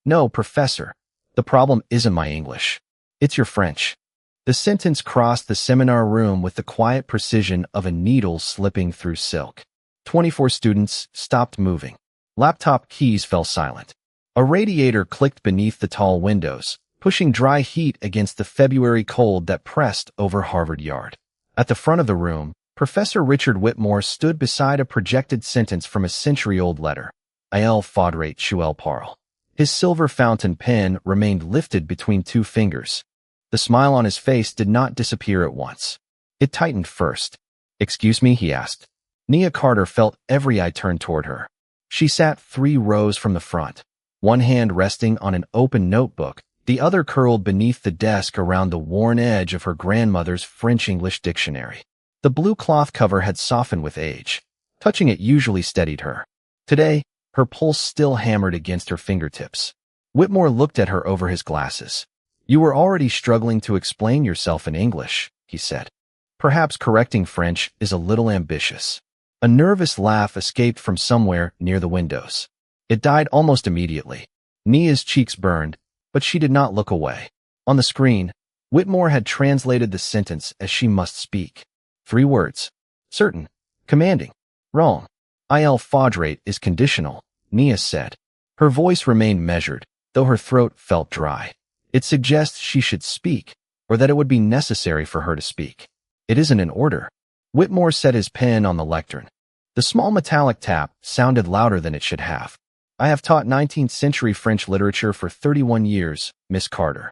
No, professor. The problem isn't my English. It's your French. The sentence crossed the seminar room with the quiet precision of a needle slipping through silk. 24 students stopped moving. Laptop keys fell silent. A radiator clicked beneath the tall windows, pushing dry heat against the February cold that pressed over Harvard Yard. At the front of the room, Professor Richard Whitmore stood beside a projected sentence from a century-old letter. Il faudrait tuer parle. His silver fountain pen remained lifted between two fingers. The smile on his face did not disappear at once. It tightened first. "Excuse me?" he asked. Nia Carter felt every eye turn toward her. She sat 3 rows from the front, one hand resting on an open notebook, the other curled beneath the desk around the worn edge of her grandmother's French-English dictionary. The blue cloth cover had softened with age. Touching it usually steadied her. Today, her pulse still hammered against her fingertips. Whitmore looked at her over his glasses. "You were already struggling to explain yourself in English," he said. "Perhaps correcting French is a little ambitious." A nervous laugh escaped from somewhere near the windows. It died almost immediately. Nia's cheeks burned, but she did not look away. On the screen, Whitmore had translated the sentence as she must speak. 3 words. Certain. Commanding. Wrong. Il faudrait is conditional, Nia said. Her voice remained measured, though her throat felt dry. It suggests she should speak, or that it would be necessary for her to speak. It isn't an order. Whitmore set his pen on the lectern. The small metallic tap sounded louder than it should have. "I have taught 19th century French literature for 31 years, Miss Carter."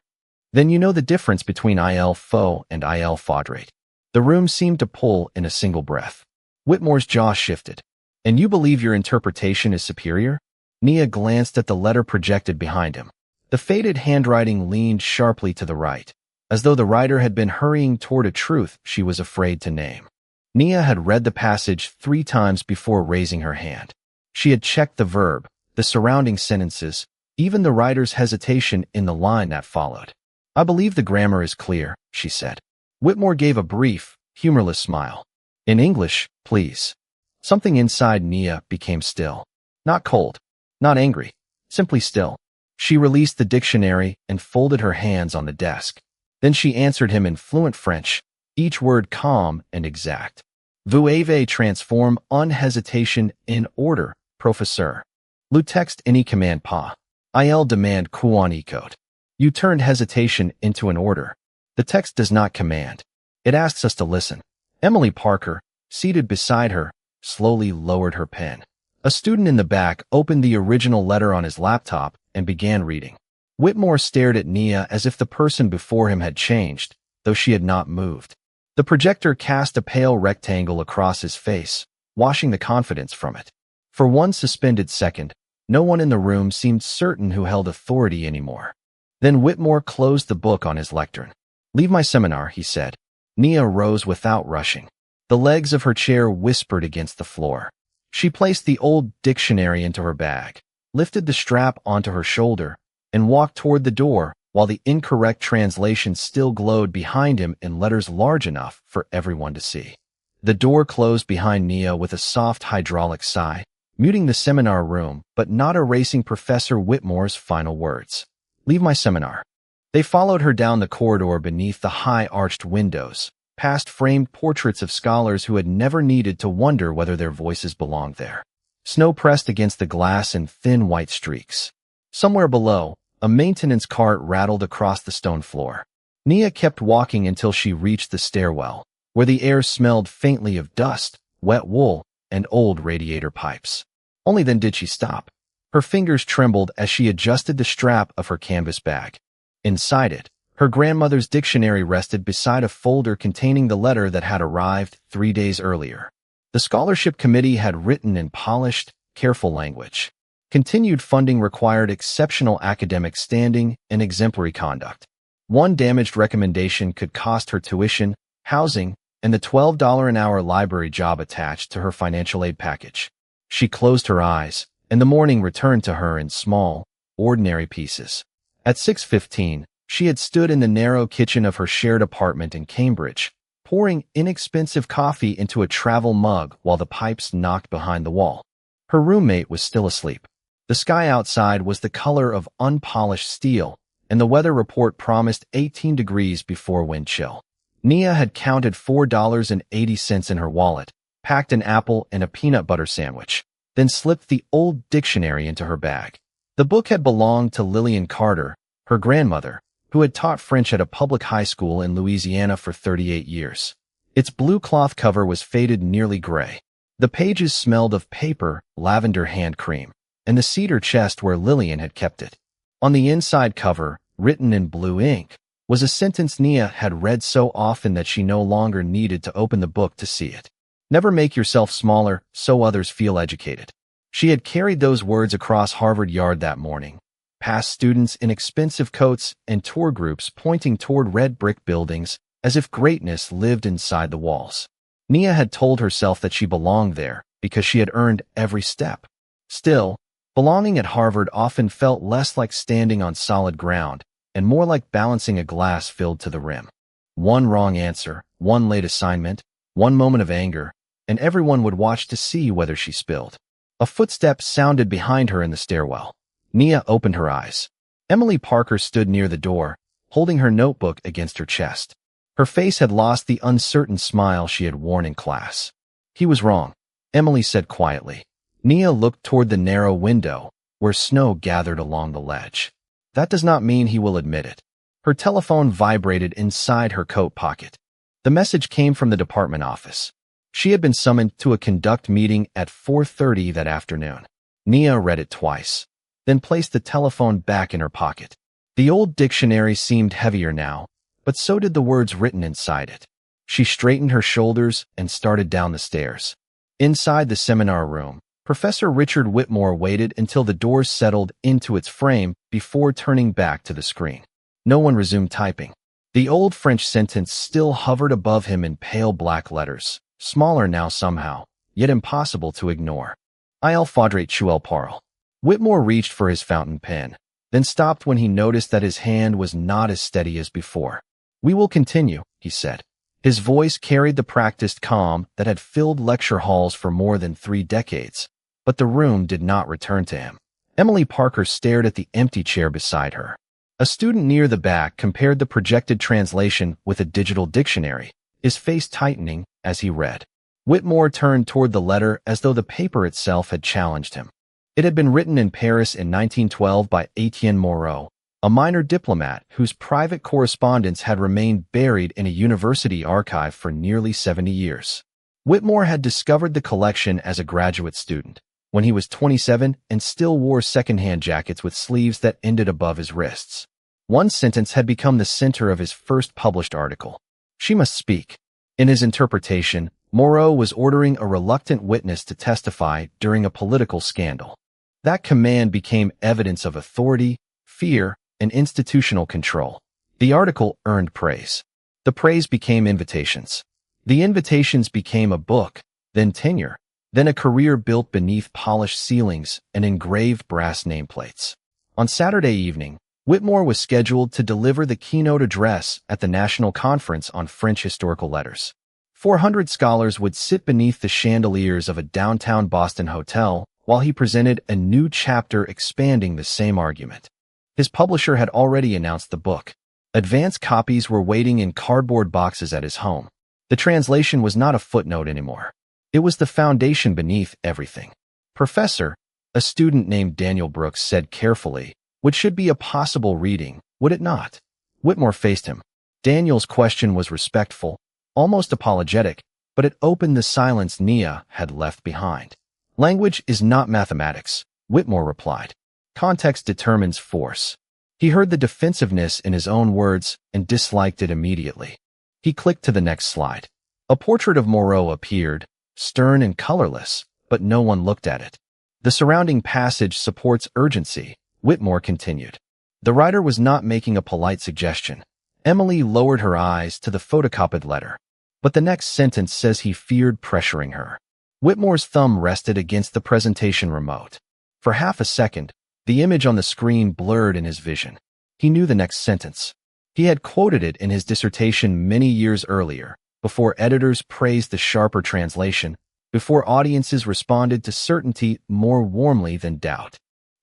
"Then you know the difference between il faut and il faudrait." The room seemed to pull in a single breath. Whitmore's jaw shifted. "And you believe your interpretation is superior?" Nia glanced at the letter projected behind him. The faded handwriting leaned sharply to the right, as though the writer had been hurrying toward a truth she was afraid to name. Nia had read the passage 3 times before raising her hand. She had checked the verb, the surrounding sentences, even the writer's hesitation in the line that followed. "I believe the grammar is clear," she said. Whitmore gave a brief, humorless smile. "In English, please." Something inside Nia became still. Not cold, not angry, simply still. She released the dictionary and folded her hands on the desk. Then she answered him in fluent French, each word calm and exact. "Vous avez transform en hesitation in order, professeur. Le texte n'y commande pas. Il demande qu'on écoute." You turned hesitation into an order. The text does not command. It asks us to listen. Emily Parker, seated beside her, slowly lowered her pen. A student in the back opened the original letter on his laptop and began reading. Whitmore stared at Nia as if the person before him had changed, though she had not moved. The projector cast a pale rectangle across his face, washing the confidence from it. For one suspended second, no one in the room seemed certain who held authority anymore. Then Whitmore closed the book on his lectern. "Leave my seminar," he said. Nia rose without rushing. The legs of her chair whispered against the floor. She placed the old dictionary into her bag, lifted the strap onto her shoulder, and walked toward the door while the incorrect translation still glowed behind him in letters large enough for everyone to see. The door closed behind Nia with a soft hydraulic sigh, muting the seminar room but not erasing Professor Whitmore's final words. "Leave my seminar." They followed her down the corridor beneath the high-arched windows, past framed portraits of scholars who had never needed to wonder whether their voices belonged there. Snow pressed against the glass in thin white streaks. Somewhere below, a maintenance cart rattled across the stone floor. Nia kept walking until she reached the stairwell, where the air smelled faintly of dust, wet wool, and old radiator pipes. Only then did she stop. Her fingers trembled as she adjusted the strap of her canvas bag. Inside it, her grandmother's dictionary rested beside a folder containing the letter that had arrived 3 days earlier. The scholarship committee had written in polished, careful language. Continued funding required exceptional academic standing and exemplary conduct. One damaged recommendation could cost her tuition, housing, and the $12 an hour library job attached to her financial aid package. She closed her eyes, and the morning returned to her in small, ordinary pieces. At 6:15, she had stood in the narrow kitchen of her shared apartment in Cambridge, pouring inexpensive coffee into a travel mug while the pipes knocked behind the wall. Her roommate was still asleep. The sky outside was the color of unpolished steel, and the weather report promised 18 degrees before wind chill. Nia had counted $4.80 in her wallet, packed an apple and a peanut butter sandwich, then slipped the old dictionary into her bag. The book had belonged to Lillian Carter, her grandmother, who had taught French at a public high school in Louisiana for 38 years. Its blue cloth cover was faded nearly gray. The pages smelled of paper, lavender hand cream, and the cedar chest where Lillian had kept it. On the inside cover, written in blue ink, was a sentence Nia had read so often that she no longer needed to open the book to see it. Never make yourself smaller so others feel educated. She had carried those words across Harvard Yard that morning, past students in expensive coats and tour groups pointing toward red brick buildings as if greatness lived inside the walls. Nia had told herself that she belonged there because she had earned every step. Still, belonging at Harvard often felt less like standing on solid ground and more like balancing a glass filled to the rim. One wrong answer, one late assignment, one moment of anger, and everyone would watch to see whether she spilled. A footstep sounded behind her in the stairwell. Nia opened her eyes. Emily Parker stood near the door, holding her notebook against her chest. Her face had lost the uncertain smile she had worn in class. He was wrong, Emily said quietly. Nia looked toward the narrow window, where snow gathered along the ledge. That does not mean he will admit it. Her telephone vibrated inside her coat pocket. The message came from the department office. She had been summoned to a conduct meeting at 4:30 that afternoon. Nia read it twice, then placed the telephone back in her pocket. The old dictionary seemed heavier now, but so did the words written inside it. She straightened her shoulders and started down the stairs. Inside the seminar room, Professor Richard Whitmore waited until the door settled into its frame before turning back to the screen. No one resumed typing. The old French sentence still hovered above him in pale black letters, smaller now somehow, yet impossible to ignore. Il faudrait tuer parle. Whitmore reached for his fountain pen, then stopped when he noticed that his hand was not as steady as before. We will continue, he said. His voice carried the practiced calm that had filled lecture halls for more than 3 decades, but the room did not return to him. Emily Parker stared at the empty chair beside her. A student near the back compared the projected translation with a digital dictionary, his face tightening as he read. Whitmore turned toward the letter as though the paper itself had challenged him. It had been written in Paris in 1912 by Etienne Moreau, a minor diplomat whose private correspondence had remained buried in a university archive for nearly 70 years. Whitmore had discovered the collection as a graduate student, when he was 27 and still wore secondhand jackets with sleeves that ended above his wrists. One sentence had become the center of his first published article. She must speak. In his interpretation, Moreau was ordering a reluctant witness to testify during a political scandal. That command became evidence of authority, fear, and institutional control. The article earned praise. The praise became invitations. The invitations became a book, then tenure, then a career built beneath polished ceilings and engraved brass nameplates. On Saturday evening, Whitmore was scheduled to deliver the keynote address at the National Conference on French Historical Letters. 400 scholars would sit beneath the chandeliers of a downtown Boston hotel while he presented a new chapter expanding the same argument. His publisher had already announced the book. Advance copies were waiting in cardboard boxes at his home. The translation was not a footnote anymore. It was the foundation beneath everything. Professor, a student named Daniel Brooks said carefully, which should be a possible reading, would it not? Whitmore faced him. Daniel's question was respectful, almost apologetic, but it opened the silence Nia had left behind. Language is not mathematics, Whitmore replied. Context determines force. He heard the defensiveness in his own words and disliked it immediately. He clicked to the next slide. A portrait of Moreau appeared, stern and colorless, but no one looked at it. The surrounding passage supports urgency, Whitmore continued. The writer was not making a polite suggestion. Emily lowered her eyes to the photocopied letter. But the next sentence says he feared pressuring her. Whitmore's thumb rested against the presentation remote. For half a second, the image on the screen blurred in his vision. He knew the next sentence. He had quoted it in his dissertation many years earlier, before editors praised the sharper translation, before audiences responded to certainty more warmly than doubt.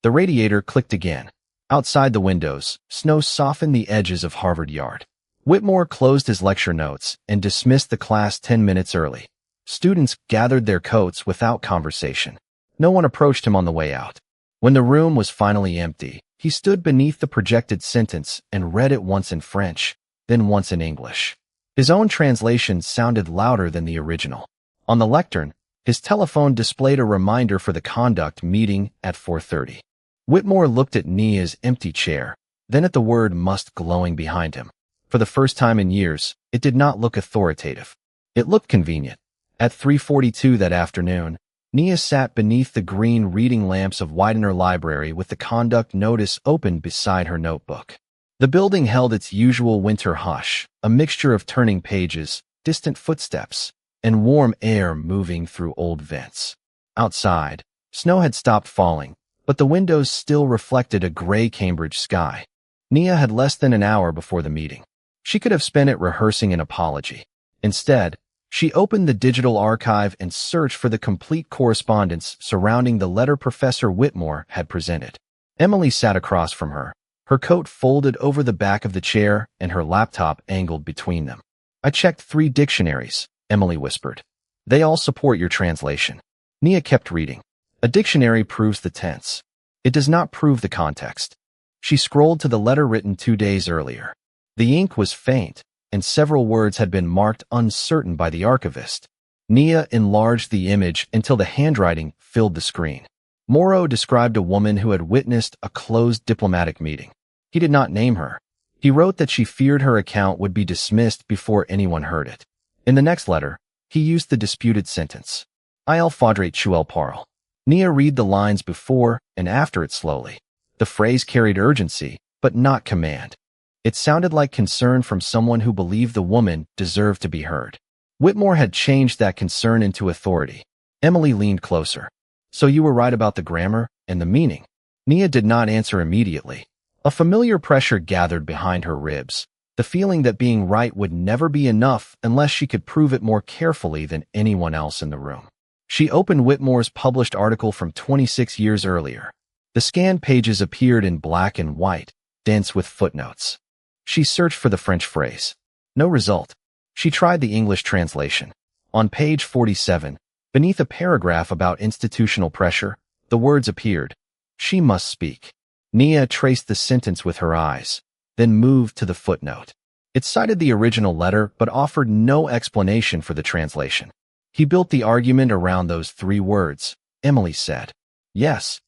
The radiator clicked again. Outside the windows, snow softened the edges of Harvard Yard. Whitmore closed his lecture notes and dismissed the class 10 minutes early. Students gathered their coats without conversation. No one approached him on the way out. When the room was finally empty, he stood beneath the projected sentence and read it once in French, then once in English. His own translation sounded louder than the original. On the lectern, his telephone displayed a reminder for the conduct meeting at 4:30. Whitmore looked at Nia's empty chair, then at the word must glowing behind him. For the first time in years, it did not look authoritative. It looked convenient. At 3:42 that afternoon, Nia sat beneath the green reading lamps of Widener Library with the conduct notice open beside her notebook. The building held its usual winter hush, a mixture of turning pages, distant footsteps, and warm air moving through old vents. Outside, snow had stopped falling, but the windows still reflected a gray Cambridge sky. Nia had less than an hour before the meeting. She could have spent it rehearsing an apology. Instead, she opened the digital archive and searched for the complete correspondence surrounding the letter Professor Whitmore had presented. Emily sat across from her, her coat folded over the back of the chair and her laptop angled between them. "I checked 3 dictionaries," Emily whispered. "They all support your translation." Nia kept reading. "A dictionary proves the tense. It does not prove the context." She scrolled to the letter written 2 days earlier. The ink was faint, and several words had been marked uncertain by the archivist. Nia enlarged the image until the handwriting filled the screen. Morrow described a woman who had witnessed a closed diplomatic meeting. He did not name her. He wrote that she feared her account would be dismissed before anyone heard it. In the next letter, he used the disputed sentence. "Il faudrait tuer parle." Nia read the lines before and after it slowly. The phrase carried urgency, but not command. It sounded like concern from someone who believed the woman deserved to be heard. Whitmore had changed that concern into authority. Emily leaned closer. "So you were right about the grammar and the meaning?" Nia did not answer immediately. A familiar pressure gathered behind her ribs, the feeling that being right would never be enough unless she could prove it more carefully than anyone else in the room. She opened Whitmore's published article from 26 years earlier. The scanned pages appeared in black and white, dense with footnotes. She searched for the French phrase. No result. She tried the English translation. On page 47, beneath a paragraph about institutional pressure, the words appeared. "She must speak." Nia traced the sentence with her eyes, then moved to the footnote. It cited the original letter but offered no explanation for the translation. "He built the argument around those 3 words," Emily said. "Yes.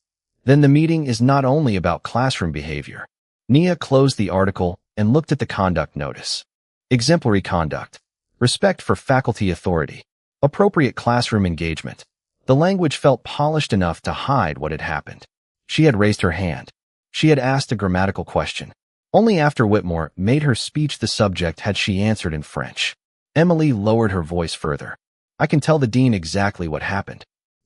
Then the meeting is not only about classroom behavior." Nia closed the article and looked at the conduct notice. Exemplary conduct. Respect for faculty authority. Appropriate classroom engagement. The language felt polished enough to hide what had happened. She had raised her hand. She had asked a grammatical question. Only after Whitmore made her speech the subject had she answered in French. Emily lowered her voice further. "I can tell the dean exactly what happened."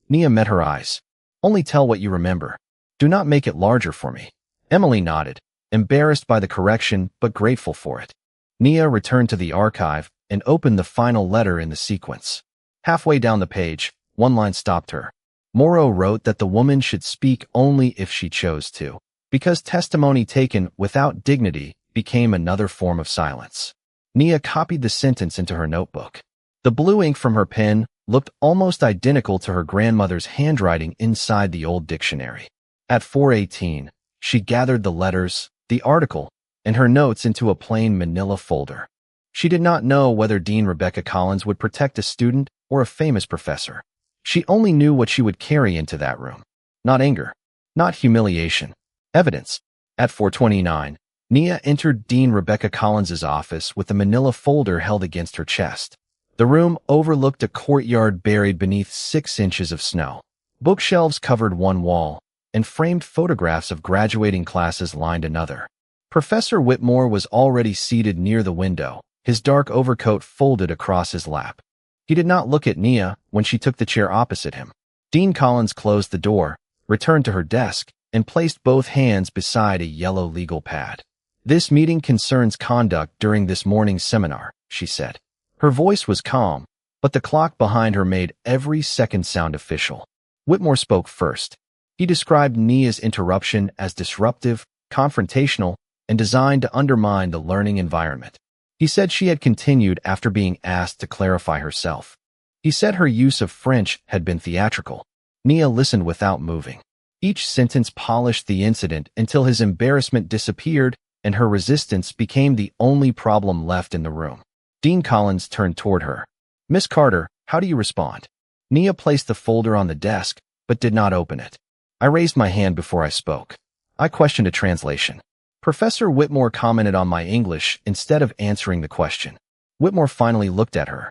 Nia met her eyes. "Only tell what you remember. Do not make it larger for me." Emily nodded, embarrassed by the correction but grateful for it. Nia returned to the archive and opened the final letter in the sequence. Halfway down the page, one line stopped her. Morrow wrote that the woman should speak only if she chose to, because testimony taken without dignity became another form of silence. Nia copied the sentence into her notebook. The blue ink from her pen looked almost identical to her grandmother's handwriting inside the old dictionary. At 4:18, she gathered the letters, the article, and her notes into a plain manila folder. She did not know whether Dean Rebecca Collins would protect a student or a famous professor. She only knew what she would carry into that room. Not anger, not humiliation. Evidence. At 4:29, Nia entered Dean Rebecca Collins's office with the manila folder held against her chest. The room overlooked a courtyard buried beneath 6 inches of snow. Bookshelves covered one wall, and framed photographs of graduating classes lined another. Professor Whitmore was already seated near the window, his dark overcoat folded across his lap. He did not look at Nia when she took the chair opposite him. Dean Collins closed the door, returned to her desk, and placed both hands beside a yellow legal pad. "This meeting concerns conduct during this morning's seminar," she said. Her voice was calm, but the clock behind her made every second sound official. Whitmore spoke first. He described Nia's interruption as disruptive, confrontational, and designed to undermine the learning environment. He said she had continued after being asked to clarify herself. He said her use of French had been theatrical. Nia listened without moving. Each sentence polished the incident until his embarrassment disappeared and her resistance became the only problem left in the room. Dean Collins turned toward her. "Miss Carter, how do you respond?" Nia placed the folder on the desk, but did not open it. I raised my hand before I spoke. I questioned a translation. Professor Whitmore commented on my English instead of answering the question. Whitmore finally looked at her.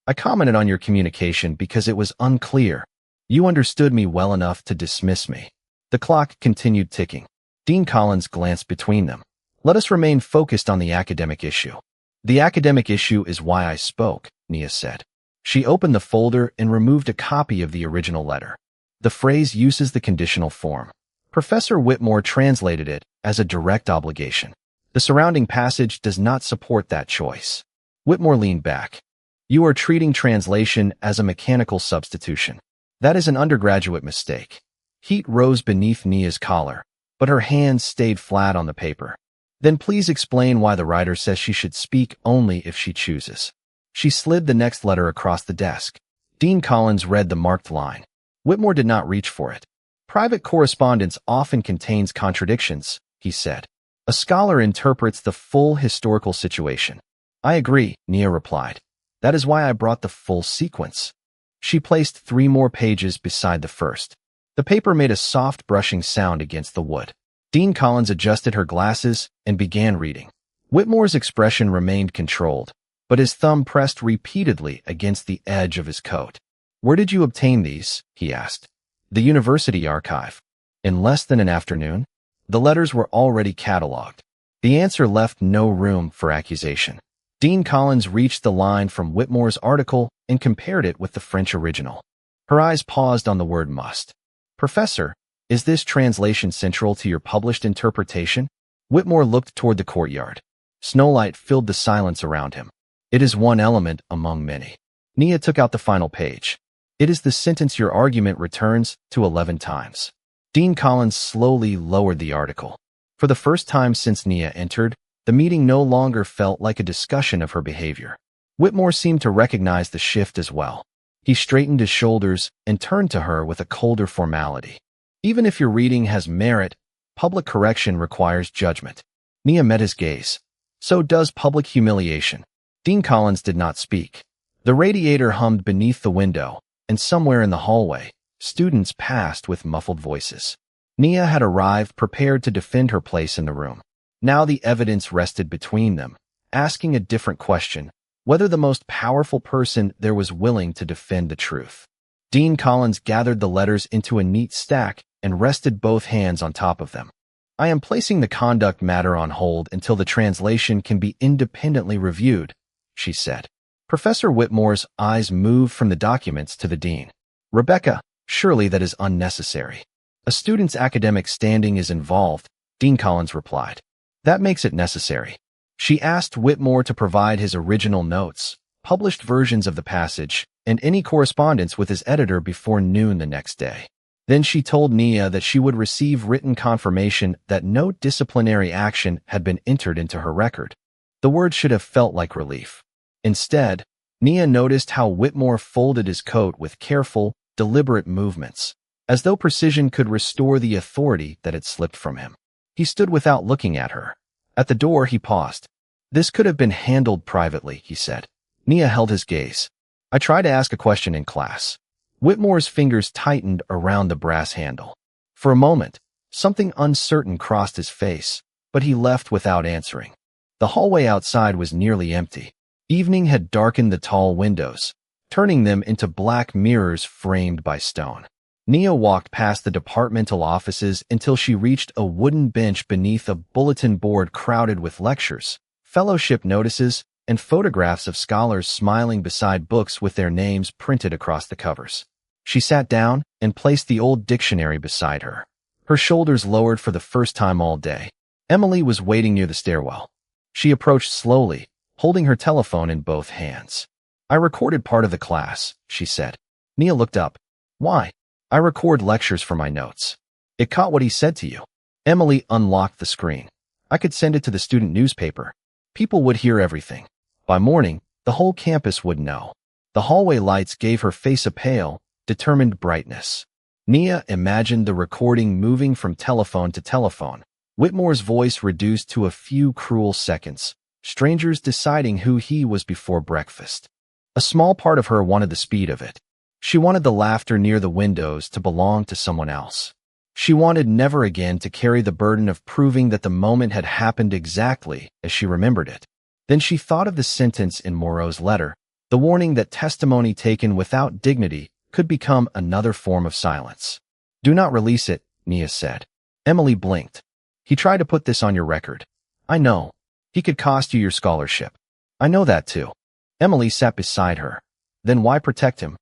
"I commented on your communication because it was unclear. You understood me well enough to dismiss me." The clock continued ticking. Dean Collins glanced between them. "Let us remain focused on the academic issue." "The academic issue is why I spoke," Nia said. She opened the folder and removed a copy of the original letter. The phrase uses the conditional form. Professor Whitmore translated it as a direct obligation. The surrounding passage does not support that choice. Whitmore leaned back. "You are treating translation as a mechanical substitution. That is an undergraduate mistake." Heat rose beneath Nia's collar, but her hands stayed flat on the paper. "Then please explain why the writer says she should speak only if she chooses." She slid the next letter across the desk. Dean Collins read the marked line. Whitmore did not reach for it. "Private correspondence often contains contradictions," he said. "A scholar interprets the full historical situation." "I agree," Nia replied. "That is why I brought the full sequence." She placed 3 more pages beside the first. The paper made a soft brushing sound against the wood. Dean Collins adjusted her glasses and began reading. Whitmore's expression remained controlled, but his thumb pressed repeatedly against the edge of his coat. "Where did you obtain these?" he asked. "The university archive." "In less than an afternoon?" The letters were already cataloged. The answer left no room for accusation. Dean Collins reached the line from Whitmore's article and compared it with the French original. Her eyes paused on the word must. "Professor, is this translation central to your published interpretation?" Whitmore looked toward the courtyard. Snowlight filled the silence around him. "It is one element among many." Nia took out the final page. "It is the sentence your argument returns to 11 times. Dean Collins slowly lowered the article. For the first time since Nia entered, the meeting no longer felt like a discussion of her behavior. Whitmore seemed to recognize the shift as well. He straightened his shoulders and turned to her with a colder formality. "Even if your reading has merit, public correction requires judgment." Nia met his gaze. "So does public humiliation." Dean Collins did not speak. The radiator hummed beneath the window, and somewhere in the hallway, students passed with muffled voices. Nia had arrived prepared to defend her place in the room. Now the evidence rested between them, asking a different question, whether the most powerful person there was willing to defend the truth. Dean Collins gathered the letters into a neat stack and rested both hands on top of them. "I am placing the conduct matter on hold until the translation can be independently reviewed," she said. Professor Whitmore's eyes moved from the documents to the dean. "Rebecca, surely that is unnecessary." "A student's academic standing is involved," Dean Collins replied. "That makes it necessary." She asked Whitmore to provide his original notes, published versions of the passage, and any correspondence with his editor before noon the next day. Then she told Nia that she would receive written confirmation that no disciplinary action had been entered into her record. The words should have felt like relief. Instead, Nia noticed how Whitmore folded his coat with careful, deliberate movements, as though precision could restore the authority that had slipped from him. He stood without looking at her. At the door, he paused. "This could have been handled privately," he said. Nia held his gaze. "I tried to ask a question in class." Whitmore's fingers tightened around the brass handle. For a moment, something uncertain crossed his face, but he left without answering. The hallway outside was nearly empty. Evening had darkened the tall windows, turning them into black mirrors framed by stone. Nia walked past the departmental offices until she reached a wooden bench beneath a bulletin board crowded with lectures, fellowship notices, and photographs of scholars smiling beside books with their names printed across the covers. She sat down and placed the old dictionary beside her. Her shoulders lowered for the first time all day. Emily was waiting near the stairwell. She approached slowly, holding her telephone in both hands. "I recorded part of the class," she said. Nia looked up. "Why?" "I record lectures for my notes." It caught what he said to you. Emily unlocked the screen. I could send it to the student newspaper. People would hear everything. By morning, the whole campus would know. The hallway lights gave her face a pale, determined brightness. Nia imagined the recording moving from telephone to telephone. Whitmore's voice reduced to a few cruel seconds. Strangers deciding who he was before breakfast. A small part of her wanted the speed of it. She wanted the laughter near the windows to belong to someone else. She wanted never again to carry the burden of proving that the moment had happened exactly as she remembered it. Then she thought of the sentence in Moreau's letter, the warning that testimony taken without dignity could become another form of silence. Do not release it, Nia said. Emily blinked. He tried to put this on your record. I know. He could cost you your scholarship. I know that too. Emily sat beside her. Then why protect him?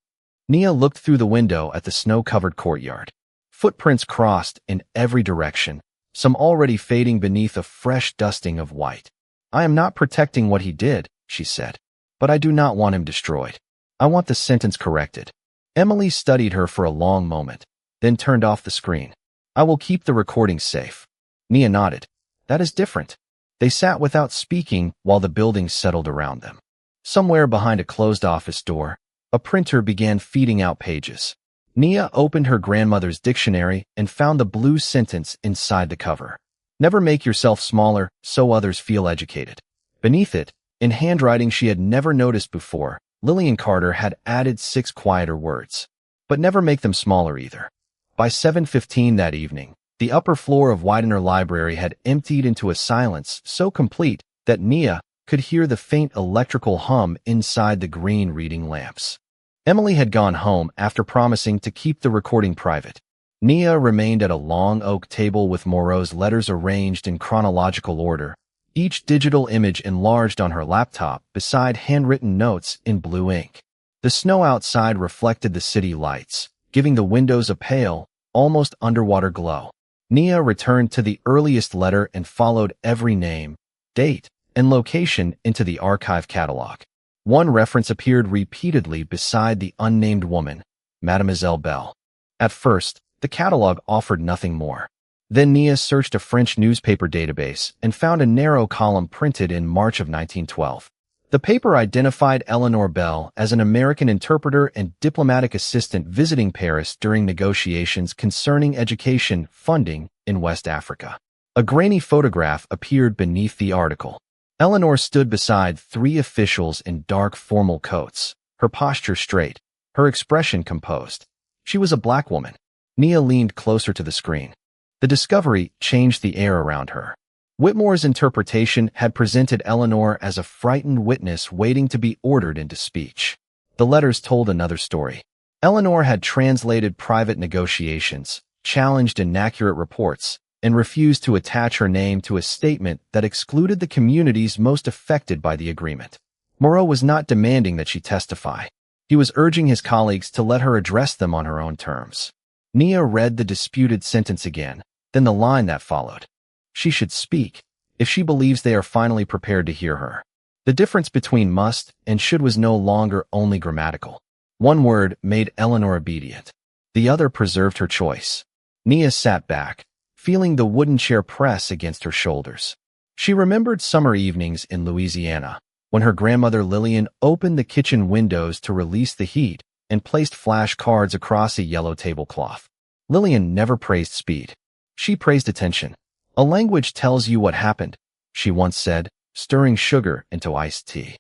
Nia looked through the window at the snow-covered courtyard. Footprints crossed in every direction, some already fading beneath a fresh dusting of white. I am not protecting what he did, she said. But I do not want him destroyed. I want the sentence corrected. Emily studied her for a long moment, then turned off the screen. I will keep the recording safe. Nia nodded. That is different. They sat without speaking while the building settled around them. Somewhere behind a closed office door, a printer began feeding out pages. Nia opened her grandmother's dictionary and found the blue sentence inside the cover. Never make yourself smaller so others feel educated. Beneath it, in handwriting she had never noticed before, Lillian Carter had added 6 quieter words. But never make them smaller either. By 7:15 that evening, the upper floor of Widener Library had emptied into a silence so complete that Nia could hear the faint electrical hum inside the green reading lamps. Emily had gone home after promising to keep the recording private. Nia remained at a long oak table with Moreau's letters arranged in chronological order, each digital image enlarged on her laptop beside handwritten notes in blue ink. The snow outside reflected the city lights, giving the windows a pale, almost underwater glow. Nia returned to the earliest letter and followed every name, date, and location into the archive catalog. One reference appeared repeatedly beside the unnamed woman, Mademoiselle Belle. At first, the catalog offered nothing more. Then Nia searched a French newspaper database and found a narrow column printed in March of 1912. The paper identified Eleanor Bell as an American interpreter and diplomatic assistant visiting Paris during negotiations concerning education funding in West Africa. A grainy photograph appeared beneath the article. Eleanor stood beside 3 officials in dark formal coats, her posture straight, her expression composed. She was a black woman. Nia leaned closer to the screen. The discovery changed the air around her. Whitmore's interpretation had presented Eleanor as a frightened witness waiting to be ordered into speech. The letters told another story. Eleanor had translated private negotiations, challenged inaccurate reports, and refused to attach her name to a statement that excluded the communities most affected by the agreement. Moreau was not demanding that she testify. He was urging his colleagues to let her address them on her own terms. Nia read the disputed sentence again, then the line that followed. She should speak, if she believes they are finally prepared to hear her. The difference between must and should was no longer only grammatical. One word made Eleanor obedient. The other preserved her choice. Nia sat back, feeling the wooden chair press against her shoulders. She remembered summer evenings in Louisiana, when her grandmother Lillian opened the kitchen windows to release the heat and placed flashcards across a yellow tablecloth. Lillian never praised speed. She praised attention. A language tells you what happened, she once said, stirring sugar into iced tea.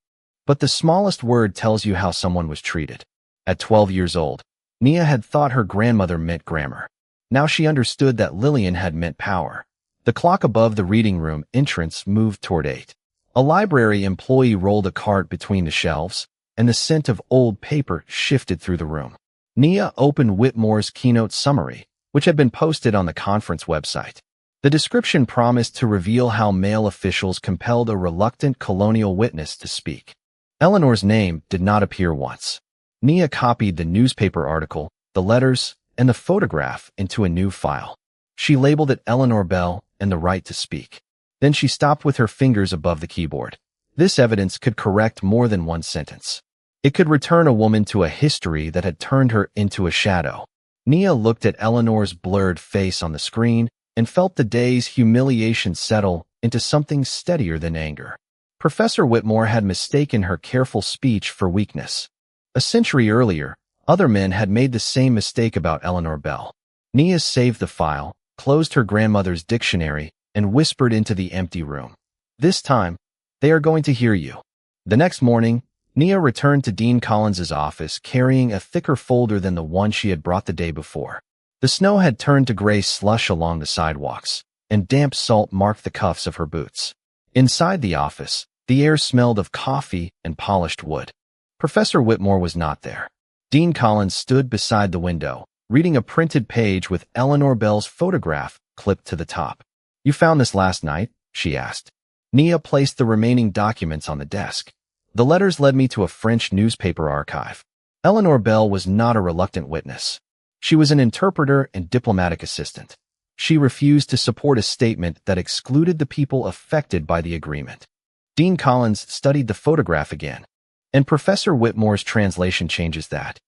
But the smallest word tells you how someone was treated. At 12 years old, Nia had thought her grandmother meant grammar. Now she understood that Lillian had meant power. The clock above the reading room entrance moved toward 8. A library employee rolled a cart between the shelves, and the scent of old paper shifted through the room. Nia opened Whitmore's keynote summary, which had been posted on the conference website. The description promised to reveal how male officials compelled a reluctant colonial witness to speak. Eleanor's name did not appear once. Nia copied the newspaper article, the letters, and the photograph into a new file. She labeled it Eleanor Bell and the right to speak. Then she stopped with her fingers above the keyboard. This evidence could correct more than one sentence. It could return a woman to a history that had turned her into a shadow. Nia looked at Eleanor's blurred face on the screen and felt the day's humiliation settle into something steadier than anger. Professor Whitmore had mistaken her careful speech for weakness. A century earlier, other men had made the same mistake about Eleanor Bell. Nia saved the file, closed her grandmother's dictionary, and whispered into the empty room. This time, they are going to hear you. The next morning, Nia returned to Dean Collins's office carrying a thicker folder than the one she had brought the day before. The snow had turned to gray slush along the sidewalks, and damp salt marked the cuffs of her boots. Inside the office, the air smelled of coffee and polished wood. Professor Whitmore was not there. Dean Collins stood beside the window, reading a printed page with Eleanor Bell's photograph clipped to the top. "You found this last night?" she asked. Nia placed the remaining documents on the desk. "The letters led me to a French newspaper archive." Eleanor Bell was not a reluctant witness. She was an interpreter and diplomatic assistant. She refused to support a statement that excluded the people affected by the agreement. Dean Collins studied the photograph again, and Professor Whitmore's translation changes that.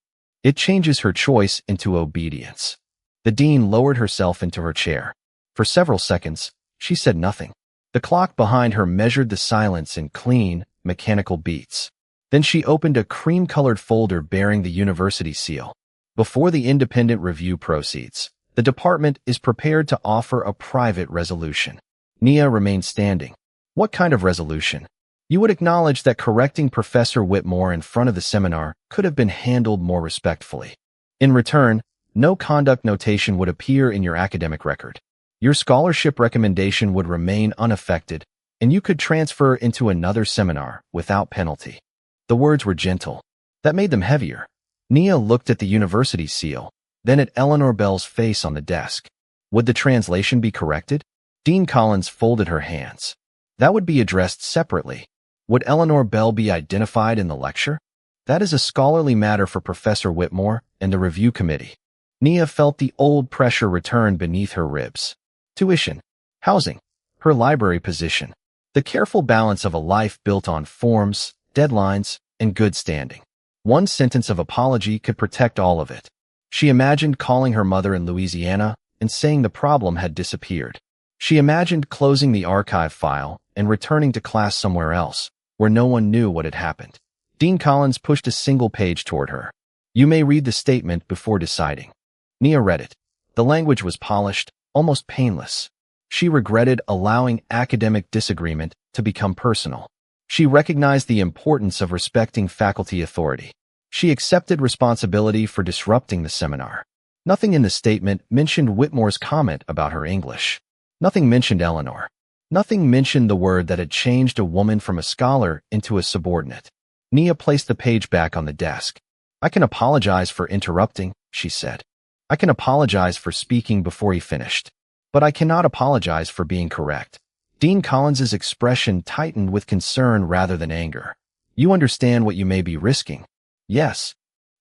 It changes her choice into obedience. The dean lowered herself into her chair. For several seconds, she said nothing. The clock behind her measured the silence in clean, mechanical beats. Then she opened a cream-colored folder bearing the university seal. "Before the independent review proceeds, the department is prepared to offer a private resolution." Nia remained standing. "What kind of resolution?" "You would acknowledge that correcting Professor Whitmore in front of the seminar could have been handled more respectfully. In return, no conduct notation would appear in your academic record. Your scholarship recommendation would remain unaffected, and you could transfer into another seminar without penalty." The words were gentle. That made them heavier. Nia looked at the university seal, then at Eleanor Bell's face on the desk. Would the translation be corrected? Dean Collins folded her hands. That would be addressed separately. Would Eleanor Bell be identified in the lecture? That is a scholarly matter for Professor Whitmore and the review committee. Nia felt the old pressure return beneath her ribs. Tuition, housing, her library position. The careful balance of a life built on forms, deadlines, and good standing. One sentence of apology could protect all of it. She imagined calling her mother in Louisiana and saying the problem had disappeared. She imagined closing the archive file and returning to class somewhere else, where no one knew what had happened. Dean Collins pushed a single page toward her. "You may read the statement before deciding." Nia read it. The language was polished, almost painless. She regretted allowing academic disagreement to become personal. She recognized the importance of respecting faculty authority. She accepted responsibility for disrupting the seminar. Nothing in the statement mentioned Whitmore's comment about her English. Nothing mentioned Eleanor. Nothing mentioned the word that had changed a woman from a scholar into a subordinate. Nia placed the page back on the desk. "I can apologize for interrupting," she said. "I can apologize for speaking before he finished. But I cannot apologize for being correct." Dean Collins's expression tightened with concern rather than anger. "You understand what you may be risking?" "Yes.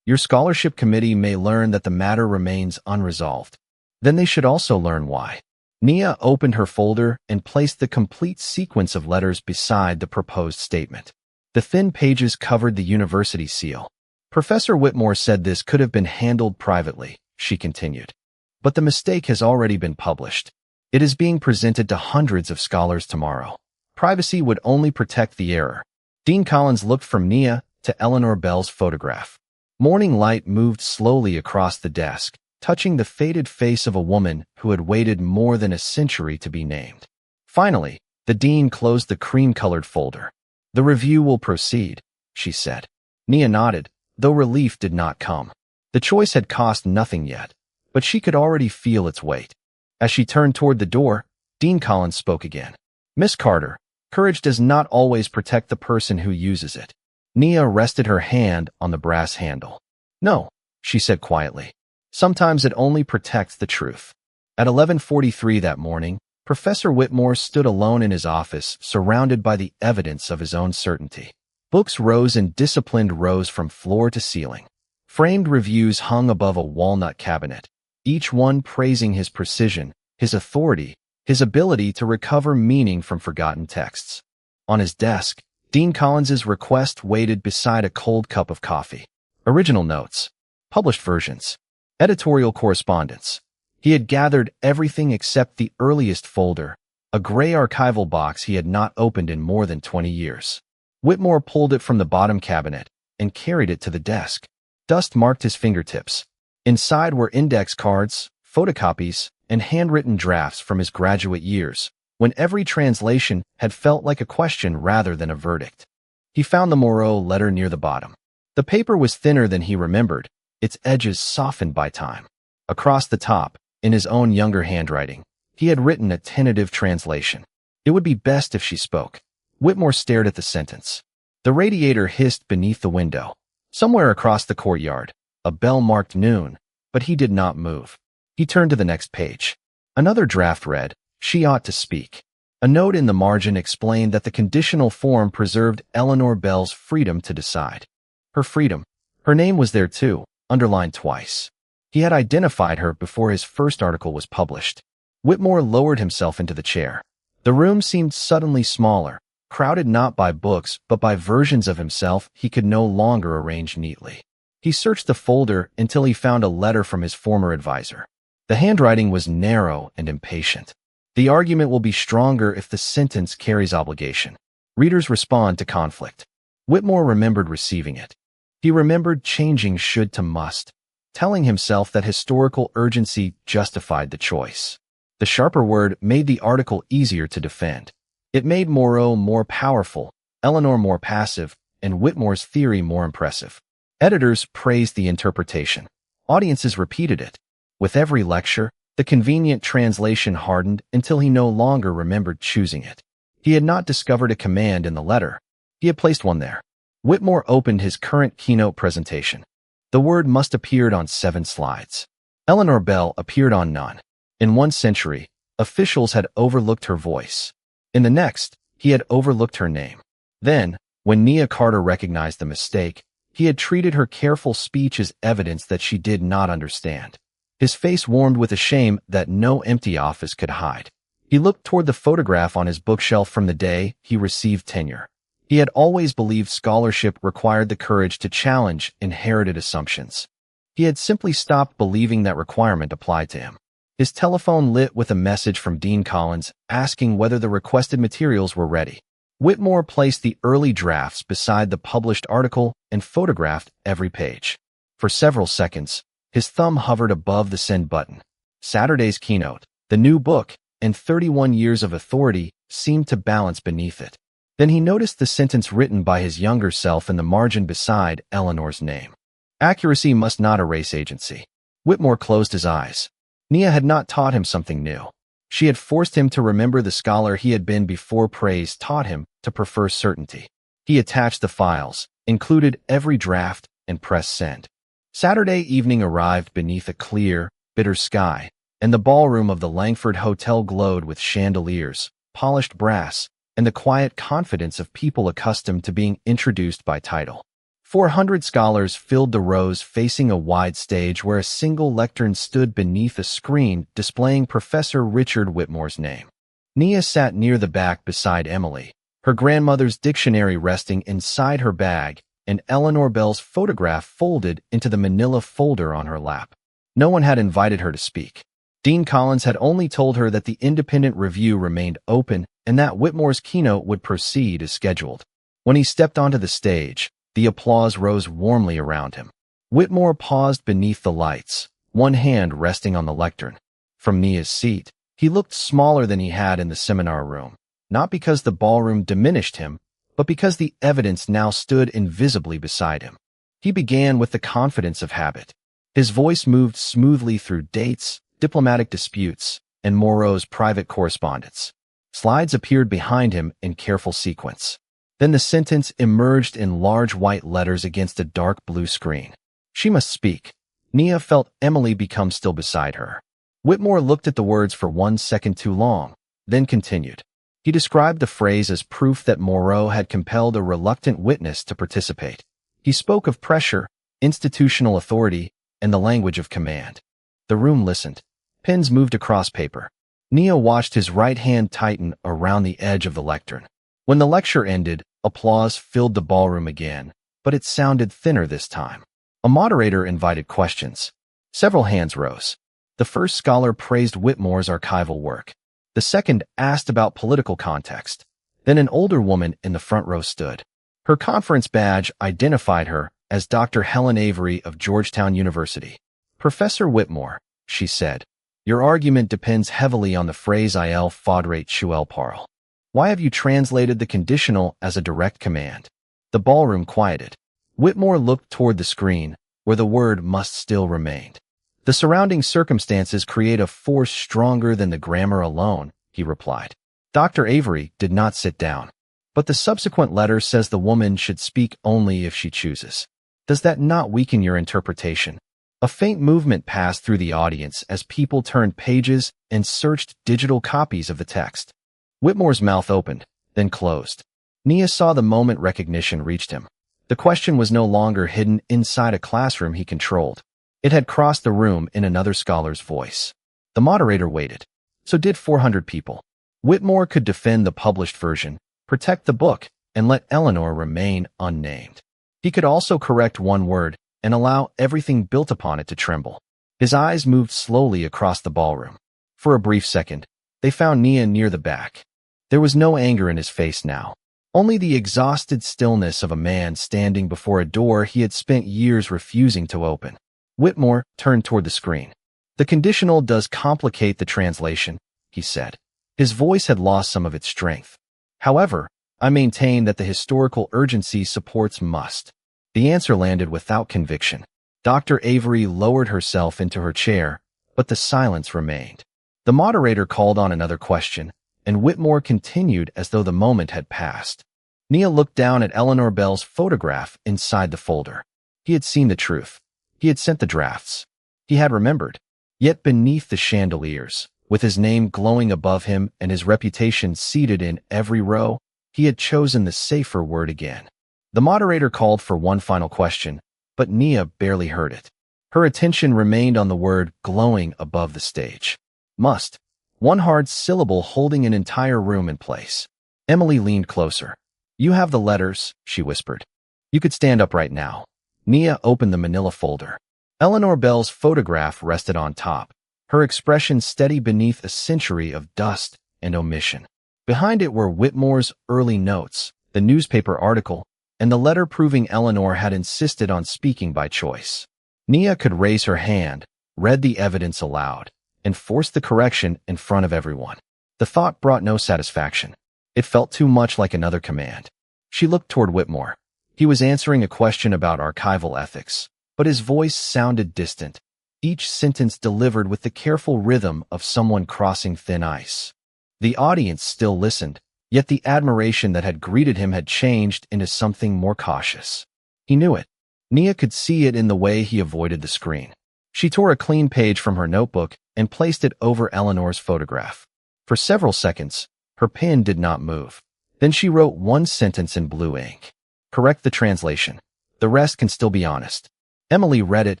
Your scholarship committee may learn that the matter remains unresolved. Then they should also learn why." Nia opened her folder and placed the complete sequence of letters beside the proposed statement. The thin pages covered the university seal. "Professor Whitmore said this could have been handled privately," she continued. "But the mistake has already been published. It is being presented to hundreds of scholars tomorrow. Privacy would only protect the error." Dean Collins looked from Nia to Eleanor Bell's photograph. Morning light moved slowly across the desk, touching the faded face of a woman who had waited more than a century to be named. Finally, the dean closed the cream-colored folder. "The review will proceed," she said. Nia nodded, though relief did not come. The choice had cost nothing yet, but she could already feel its weight. As she turned toward the door, Dean Collins spoke again. "Miss Carter, courage does not always protect the person who uses it." Nia rested her hand on the brass handle. "No," she said quietly. "Sometimes it only protects the truth." At 11:43 that morning, Professor Whitmore stood alone in his office, surrounded by the evidence of his own certainty. Books rose in disciplined rows from floor to ceiling. Framed reviews hung above a walnut cabinet, each one praising his precision, his authority, his ability to recover meaning from forgotten texts. On his desk, Dean Collins's request waited beside a cold cup of coffee. Original notes. Published versions. Editorial correspondence. He had gathered everything except the earliest folder, a gray archival box he had not opened in more than 20 years. Whitmore pulled it from the bottom cabinet and carried it to the desk. Dust marked his fingertips. Inside were index cards, photocopies, and handwritten drafts from his graduate years, when every translation had felt like a question rather than a verdict. He found the Moreau letter near the bottom. The paper was thinner than he remembered, its edges softened by time. Across the top, in his own younger handwriting, he had written a tentative translation. It would be best if she spoke. Whitmore stared at the sentence. The radiator hissed beneath the window. Somewhere across the courtyard, a bell marked noon, but he did not move. He turned to the next page. Another draft read, "She ought to speak." A note in the margin explained that the conditional form preserved Eleanor Bell's freedom to decide. Her freedom. Her name was there too, underlined twice. He had identified her before his first article was published. Whitmore lowered himself into the chair. The room seemed suddenly smaller, crowded not by books but by versions of himself he could no longer arrange neatly. He searched the folder until he found a letter from his former advisor. The handwriting was narrow and impatient. The argument will be stronger if the sentence carries obligation. Readers respond to conflict. Whitmore remembered receiving it. He remembered changing should to must, telling himself that historical urgency justified the choice. The sharper word made the article easier to defend. It made Moreau more powerful, Eleanor more passive, and Whitmore's theory more impressive. Editors praised the interpretation. Audiences repeated it. With every lecture, the convenient translation hardened until he no longer remembered choosing it. He had not discovered a command in the letter. He had placed one there. Whitmore opened his current keynote presentation. The word must appeared on 7 slides. Eleanor Bell appeared on none. In one century, officials had overlooked her voice. In the next, he had overlooked her name. Then, when Nia Carter recognized the mistake, he had treated her careful speech as evidence that she did not understand. His face warmed with a shame that no empty office could hide. He looked toward the photograph on his bookshelf from the day he received tenure. He had always believed scholarship required the courage to challenge inherited assumptions. He had simply stopped believing that requirement applied to him. His telephone lit with a message from Dean Collins asking whether the requested materials were ready. Whitmore placed the early drafts beside the published article and photographed every page. For several seconds, his thumb hovered above the send button. Saturday's keynote, the new book, and 31 years of authority seemed to balance beneath it. Then he noticed the sentence written by his younger self in the margin beside Eleanor's name. Accuracy must not erase agency. Whitmore closed his eyes. Nia had not taught him something new. She had forced him to remember the scholar he had been before praise taught him to prefer certainty. He attached the files, included every draft, and pressed send. Saturday evening arrived beneath a clear, bitter sky, and the ballroom of the Langford Hotel glowed with chandeliers, polished brass, and the quiet confidence of people accustomed to being introduced by title. 400 scholars filled the rows facing a wide stage where a single lectern stood beneath a screen displaying Professor Richard Whitmore's name. Nia sat near the back beside Emily, her grandmother's dictionary resting inside her bag, and Eleanor Bell's photograph folded into the manila folder on her lap. No one had invited her to speak. Dean Collins had only told her that the independent review remained open and that Whitmore's keynote would proceed as scheduled. When he stepped onto the stage, the applause rose warmly around him. Whitmore paused beneath the lights, one hand resting on the lectern. From Nia's seat, he looked smaller than he had in the seminar room, not because the ballroom diminished him, but because the evidence now stood invisibly beside him. He began with the confidence of habit. His voice moved smoothly through dates, diplomatic disputes, and Moreau's private correspondence. Slides appeared behind him in careful sequence. Then the sentence emerged in large white letters against a dark blue screen. She must speak. Nia felt Emily become still beside her. Whitmore looked at the words for 1 second too long, then continued. He described the phrase as proof that Moreau had compelled a reluctant witness to participate. He spoke of pressure, institutional authority, and the language of command. The room listened. Pens moved across paper. Nia watched his right hand tighten around the edge of the lectern. When the lecture ended, applause filled the ballroom again, but it sounded thinner this time. A moderator invited questions. Several hands rose. The first scholar praised Whitmore's archival work. The second asked about political context. Then an older woman in the front row stood. Her conference badge identified her as Dr. Helen Avery of Georgetown University. Professor Whitmore, she said, your argument depends heavily on the phrase il faudrait tuer parle. Why have you translated the conditional as a direct command? The ballroom quieted. Whitmore looked toward the screen, where the word must still remained. The surrounding circumstances create a force stronger than the grammar alone, he replied. Dr. Avery did not sit down. But the subsequent letter says the woman should speak only if she chooses. Does that not weaken your interpretation? A faint movement passed through the audience as people turned pages and searched digital copies of the text. Whitmore's mouth opened, then closed. Nia saw the moment recognition reached him. The question was no longer hidden inside a classroom he controlled. It had crossed the room in another scholar's voice. The moderator waited. So did 400 people. Whitmore could defend the published version, protect the book, and let Eleanor remain unnamed. He could also correct one word and allow everything built upon it to tremble. His eyes moved slowly across the ballroom. For a brief second, they found Nia near the back. There was no anger in his face now, only the exhausted stillness of a man standing before a door he had spent years refusing to open. Whitmore turned toward the screen. The conditional does complicate the translation, he said. His voice had lost some of its strength. However, I maintain that the historical urgency supports must. The answer landed without conviction. Dr. Avery lowered herself into her chair, but the silence remained. The moderator called on another question, and Whitmore continued as though the moment had passed. Nia looked down at Eleanor Bell's photograph inside the folder. He had seen the truth. He had sent the drafts. He had remembered. Yet beneath the chandeliers, with his name glowing above him and his reputation seated in every row, he had chosen the safer word again. The moderator called for one final question, but Nia barely heard it. Her attention remained on the word glowing above the stage. Must. One hard syllable holding an entire room in place. Emily leaned closer. You have the letters, she whispered. You could stand up right now. Nia opened the manila folder. Eleanor Bell's photograph rested on top, her expression steady beneath a century of dust and omission. Behind it were Whitmore's early notes, the newspaper article, and the letter proving Eleanor had insisted on speaking by choice. Nia could raise her hand, read the evidence aloud, and force the correction in front of everyone. The thought brought no satisfaction. It felt too much like another command. She looked toward Whitmore. He was answering a question about archival ethics, but his voice sounded distant, each sentence delivered with the careful rhythm of someone crossing thin ice. The audience still listened, yet the admiration that had greeted him had changed into something more cautious. He knew it. Nia could see it in the way he avoided the screen. She tore a clean page from her notebook and placed it over Eleanor's photograph. For several seconds, her pen did not move. Then she wrote one sentence in blue ink. Correct the translation. The rest can still be honest. Emily read it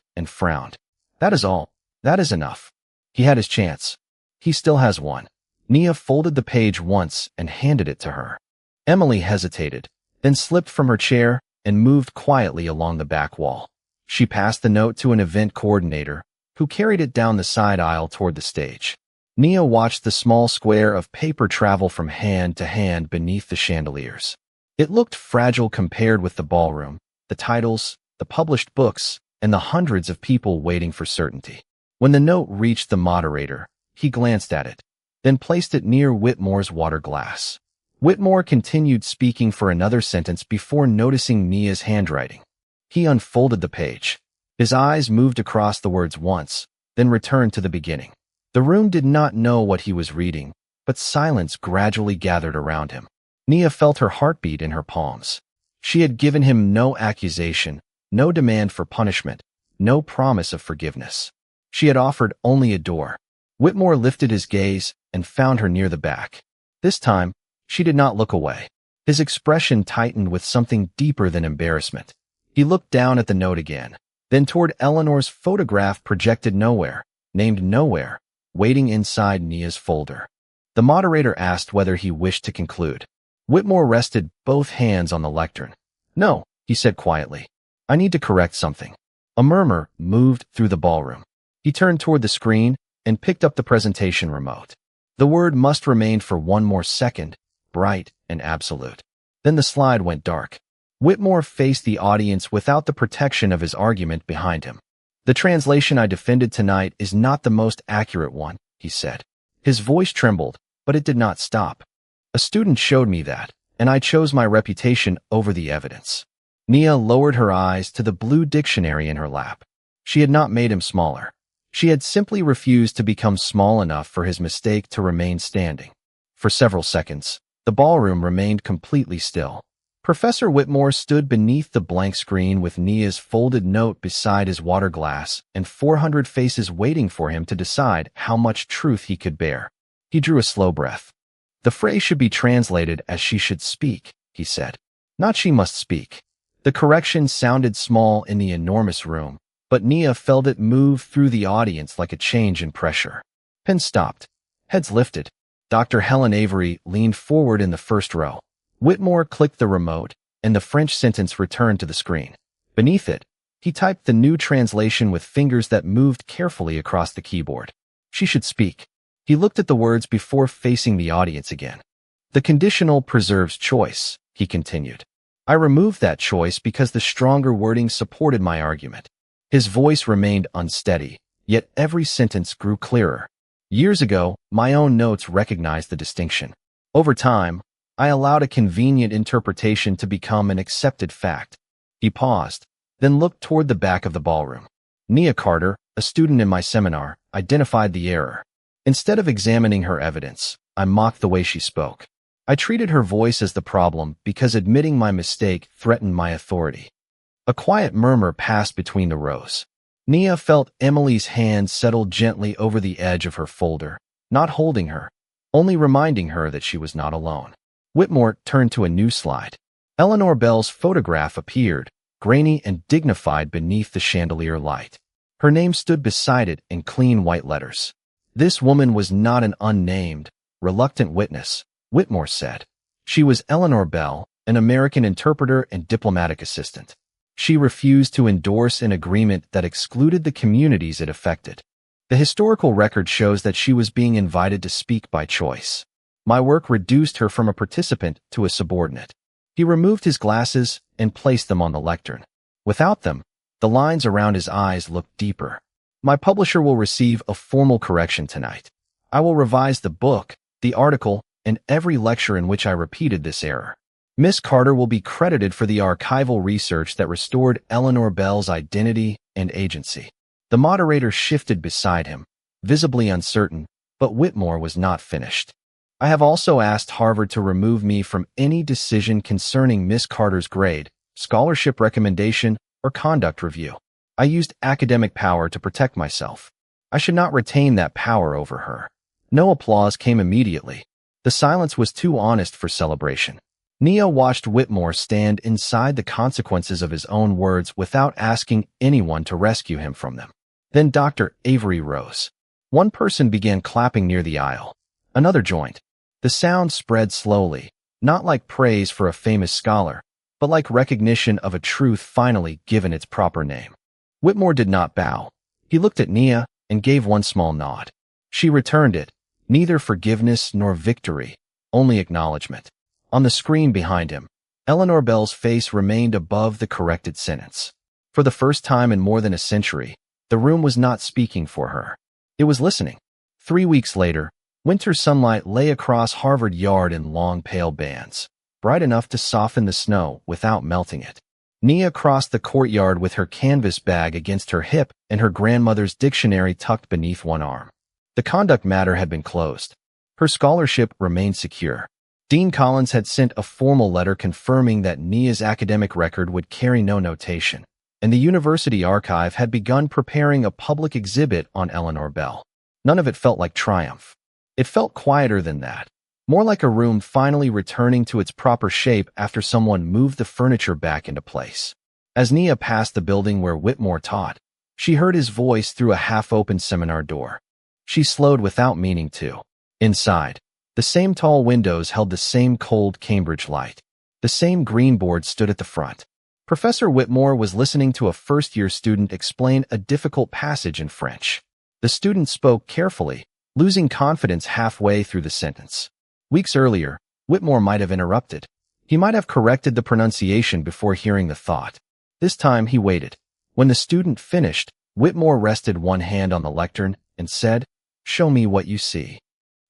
and frowned. That is all. That is enough. He had his chance. He still has one. Nia folded the page once and handed it to her. Emily hesitated, then slipped from her chair and moved quietly along the back wall. She passed the note to an event coordinator, who carried it down the side aisle toward the stage. Nia watched the small square of paper travel from hand to hand beneath the chandeliers. It looked fragile compared with the ballroom, the titles, the published books, and the hundreds of people waiting for certainty. When the note reached the moderator, he glanced at it, then placed it near Whitmore's water glass. Whitmore continued speaking for another sentence before noticing Nia's handwriting. He unfolded the page. His eyes moved across the words once, then returned to the beginning. The room did not know what he was reading, but silence gradually gathered around him. Nia felt her heartbeat in her palms. She had given him no accusation, no demand for punishment, no promise of forgiveness. She had offered only a door. Whitmore lifted his gaze and found her near the back. This time, she did not look away. His expression tightened with something deeper than embarrassment. He looked down at the note again, then toward Eleanor's photograph projected nowhere, named nowhere, waiting inside Nia's folder. The moderator asked whether he wished to conclude. Whitmore rested both hands on the lectern. No, he said quietly. I need to correct something. A murmur moved through the ballroom. He turned toward the screen and picked up the presentation remote. The word must remain for one more second, bright and absolute. Then the slide went dark. Whitmore faced the audience without the protection of his argument behind him. "The translation I defended tonight is not the most accurate one," he said. His voice trembled, but it did not stop. "A student showed me that, and I chose my reputation over the evidence." Nia lowered her eyes to the blue dictionary in her lap. She had not made him smaller. She had simply refused to become small enough for his mistake to remain standing. For several seconds, the ballroom remained completely still. Professor Whitmore stood beneath the blank screen with Nia's folded note beside his water glass and 400 faces waiting for him to decide how much truth he could bear. He drew a slow breath. "The phrase should be translated as 'she should speak,'" he said. "Not 'she must speak.'" The correction sounded small in the enormous room, but Nia felt it move through the audience like a change in pressure. Pens stopped. Heads lifted. Dr. Helen Avery leaned forward in the first row. Whitmore clicked the remote, and the French sentence returned to the screen. Beneath it, he typed the new translation with fingers that moved carefully across the keyboard. "She should speak." He looked at the words before facing the audience again. "The conditional preserves choice," he continued. "I removed that choice because the stronger wording supported my argument." His voice remained unsteady, yet every sentence grew clearer. "Years ago, my own notes recognized the distinction. Over time, I allowed a convenient interpretation to become an accepted fact." He paused, then looked toward the back of the ballroom. "Nia Carter, a student in my seminar, identified the error. Instead of examining her evidence, I mocked the way she spoke. I treated her voice as the problem because admitting my mistake threatened my authority." A quiet murmur passed between the rows. Nia felt Emily's hand settle gently over the edge of her folder, not holding her, only reminding her that she was not alone. Whitmore turned to a new slide. Eleanor Bell's photograph appeared, grainy and dignified beneath the chandelier light. Her name stood beside it in clean white letters. "This woman was not an unnamed, reluctant witness," Whitmore said. "She was Eleanor Bell, an American interpreter and diplomatic assistant. She refused to endorse an agreement that excluded the communities it affected. The historical record shows that she was being invited to speak by choice. My work reduced her from a participant to a subordinate." He removed his glasses and placed them on the lectern. Without them, the lines around his eyes looked deeper. "My publisher will receive a formal correction tonight. I will revise the book, the article, and every lecture in which I repeated this error. Miss Carter will be credited for the archival research that restored Eleanor Bell's identity and agency." The moderator shifted beside him, visibly uncertain, but Whitmore was not finished. "I have also asked Harvard to remove me from any decision concerning Miss Carter's grade, scholarship recommendation, or conduct review. I used academic power to protect myself. I should not retain that power over her." No applause came immediately. The silence was too honest for celebration. Nia watched Whitmore stand inside the consequences of his own words without asking anyone to rescue him from them. Then Dr. Avery rose. One person began clapping near the aisle. Another joined. The sound spread slowly, not like praise for a famous scholar, but like recognition of a truth finally given its proper name. Whitmore did not bow. He looked at Nia and gave one small nod. She returned it, neither forgiveness nor victory, only acknowledgement. On the screen behind him, Eleanor Bell's face remained above the corrected sentence. For the first time in more than a century, the room was not speaking for her. It was listening. 3 weeks later, winter sunlight lay across Harvard Yard in long pale bands, bright enough to soften the snow without melting it. Nia crossed the courtyard with her canvas bag against her hip and her grandmother's dictionary tucked beneath one arm. The conduct matter had been closed. Her scholarship remained secure. Dean Collins had sent a formal letter confirming that Nia's academic record would carry no notation, and the university archive had begun preparing a public exhibit on Eleanor Bell. None of it felt like triumph. It felt quieter than that, more like a room finally returning to its proper shape after someone moved the furniture back into place. As Nia passed the building where Whitmore taught, she heard his voice through a half-open seminar door. She slowed without meaning to. Inside, the same tall windows held the same cold Cambridge light. The same green board stood at the front. Professor Whitmore was listening to a first-year student explain a difficult passage in French. The student spoke carefully, losing confidence halfway through the sentence. Weeks earlier, Whitmore might have interrupted. He might have corrected the pronunciation before hearing the thought. This time he waited. When the student finished, Whitmore rested one hand on the lectern and said, "Show me what you see."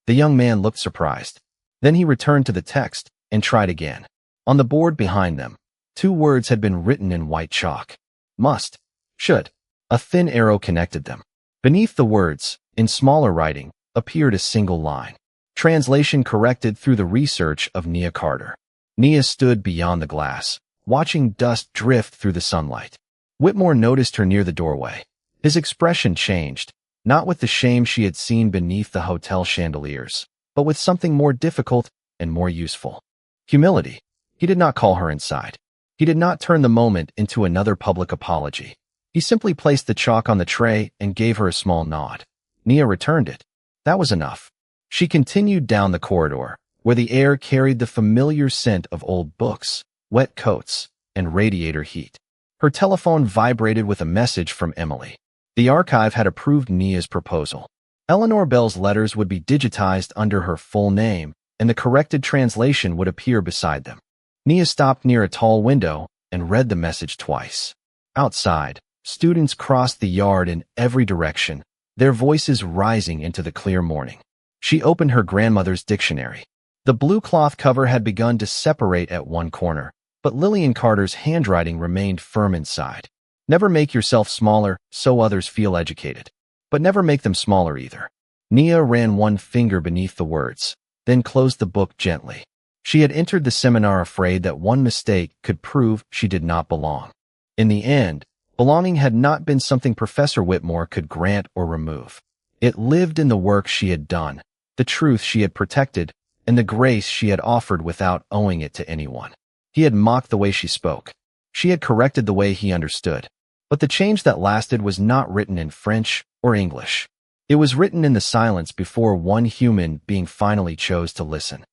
The young man looked surprised. Then he returned to the text and tried again. On the board behind them, 2 words had been written in white chalk. Must. Should. A thin arrow connected them. Beneath the words, in smaller writing, appeared a single line. Translation corrected through the research of Nia Carter. Nia stood beyond the glass, watching dust drift through the sunlight. Whitmore noticed her near the doorway. His expression changed, not with the shame she had seen beneath the hotel chandeliers, but with something more difficult and more useful. Humility. He did not call her inside. He did not turn the moment into another public apology. He simply placed the chalk on the tray and gave her a small nod. Nia returned it. That was enough. She continued down the corridor, where the air carried the familiar scent of old books, wet coats, and radiator heat. Her telephone vibrated with a message from Emily. The archive had approved Nia's proposal. Eleanor Bell's letters would be digitized under her full name, and the corrected translation would appear beside them. Nia stopped near a tall window and read the message twice. Outside, students crossed the yard in every direction, their voices rising into the clear morning. She opened her grandmother's dictionary. The blue cloth cover had begun to separate at one corner, but Lillian Carter's handwriting remained firm inside. Never make yourself smaller so others feel educated. But never make them smaller either. Nia ran one finger beneath the words, then closed the book gently. She had entered the seminar afraid that one mistake could prove she did not belong. In the end, belonging had not been something Professor Whitmore could grant or remove. It lived in the work she had done, the truth she had protected, and the grace she had offered without owing it to anyone. He had mocked the way she spoke. She had corrected the way he understood. But the change that lasted was not written in French or English. It was written in the silence before one human being finally chose to listen.